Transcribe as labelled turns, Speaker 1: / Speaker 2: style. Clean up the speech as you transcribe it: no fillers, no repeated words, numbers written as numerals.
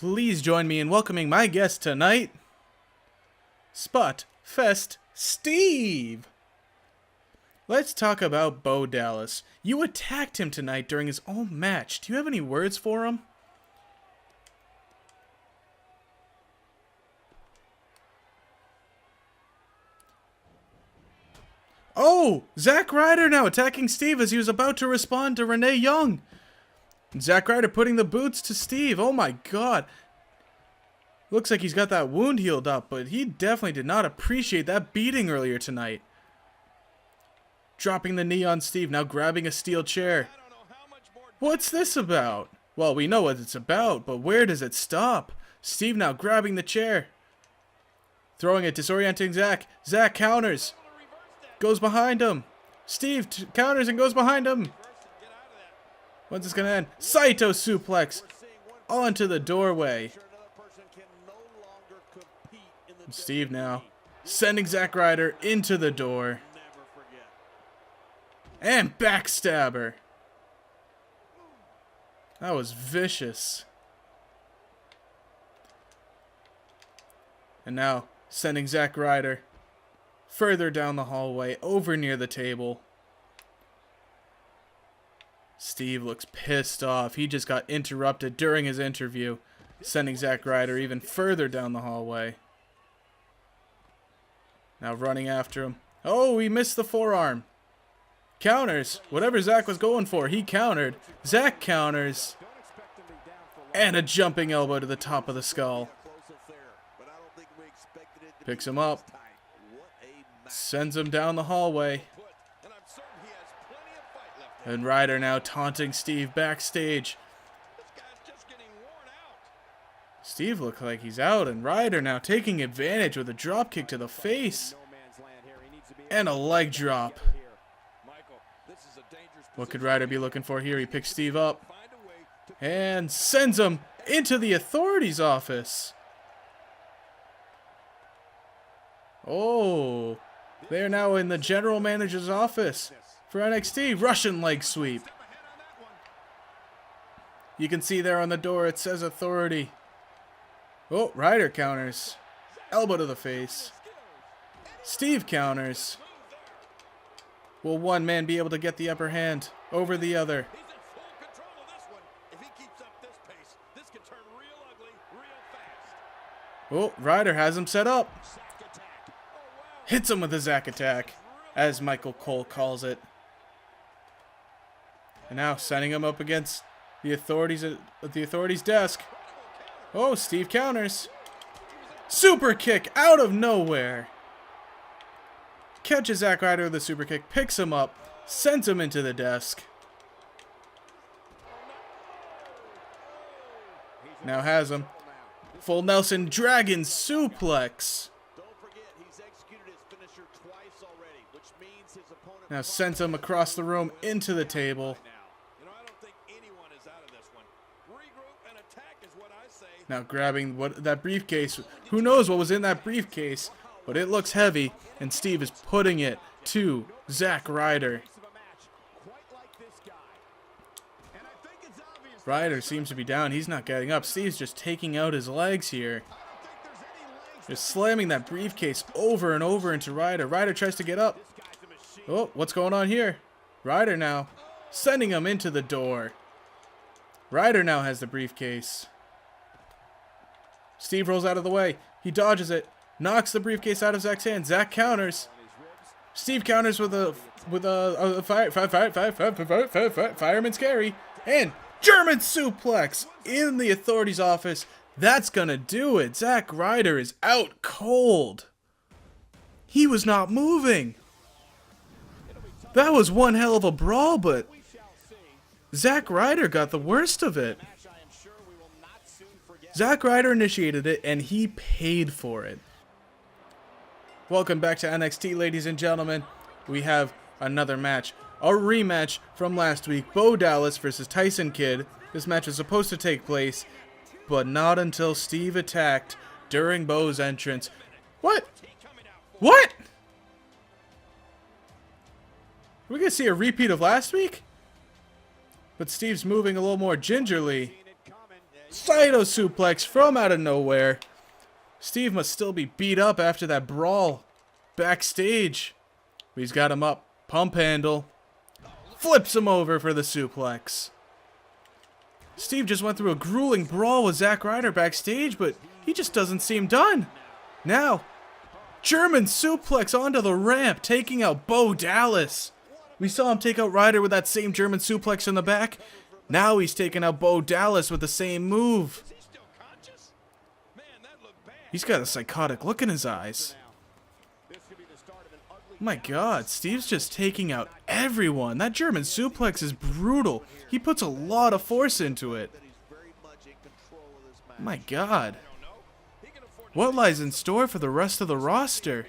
Speaker 1: Please join me in welcoming my guest tonight, Spot Fest Steve. Let's talk about Bo Dallas. You attacked him tonight during his own match. Do you have any words for him? Oh, Zack Ryder now attacking Steve as he was about to respond to Renee Young. Zack Ryder putting the boots to Steve. Oh my god. Looks like he's got that wound healed up, but he definitely did not appreciate that beating earlier tonight. Dropping the knee on Steve, now grabbing a steel chair. What's this about? Well, we know what it's about, but where does it stop? Steve now grabbing the chair. Throwing it, disorienting Zack. Zack counters. Goes behind him. Steve counters and goes behind him. When's this gonna end? Saito suplex onto the doorway. And Steve now sending Zack Ryder into the door. And backstabber. That was vicious. And now sending Zack Ryder further down the hallway, over near the table. Steve looks pissed off. He just got interrupted during his interview, sending Zack Ryder even further down the hallway. Now running after him. Oh, he missed the forearm. Counters. Whatever Zack was going for, he countered. Zack counters. And a jumping elbow to the top of the skull. Picks him up. Sends him down the hallway. And Ryder now taunting Steve backstage. Steve looked like he's out, and Ryder now taking advantage with a drop kick to the face. And a leg drop. What could Ryder be looking for here? He picks Steve up. And sends him into the authorities' office. Oh. They are now in the general manager's office for NXT. Russian leg sweep. You can see there on the door it says authority. Oh, Ryder counters. Elbow to the face. Steve counters. Will one man be able to get the upper hand over the other? Oh, Ryder has him set up. Hits him with a Zack attack, as Michael Cole calls it. And now setting him up against the authorities at the authorities' desk. Oh, Steve counters. Super kick out of nowhere. Catches Zack Ryder with a super kick, picks him up, sends him into the desk. Now has him. Full Nelson Dragon suplex. Now sends him across the room into the table. Now grabbing that briefcase. Who knows what was in that briefcase, but it looks heavy, and Steve is putting it to Zack Ryder. Ryder seems to be down. He's not getting up. Steve's just taking out his legs here. Just slamming that briefcase over and over into Ryder. Ryder tries to get up. Oh, what's going on here? Ryder now sending him into the door. Ryder now has the briefcase. Steve rolls out of the way. He dodges it. Knocks the briefcase out of Zack's hand. Zack counters. Steve counters with a fireman's carry. And German suplex in the authorities' office. That's gonna do it. Zack Ryder is out cold. He was not moving. That was one hell of a brawl, but Zack Ryder got the worst of it. Zack Ryder initiated it, and he paid for it. Welcome back to NXT, ladies and gentlemen. We have another match. A rematch from last week. Bo Dallas versus Tyson Kidd. This match was supposed to take place, but not until Steve attacked during Bo's entrance. What? What? We're going to see a repeat of last week? But Steve's moving a little more gingerly. Saito suplex from out of nowhere. Steve must still be beat up after that brawl backstage. He's got him up. Pump handle. Flips him over for the suplex. Steve just went through a grueling brawl with Zack Ryder backstage, but he just doesn't seem done. Now, German suplex onto the ramp, taking out Bo Dallas. We saw him take out Ryder with that same German suplex in the back. Now he's taking out Bo Dallas with the same move. He's got a psychotic look in his eyes. Oh my God, Steve's just taking out everyone. That German suplex is brutal. He puts a lot of force into it. Oh my God. What lies in store for the rest of the roster?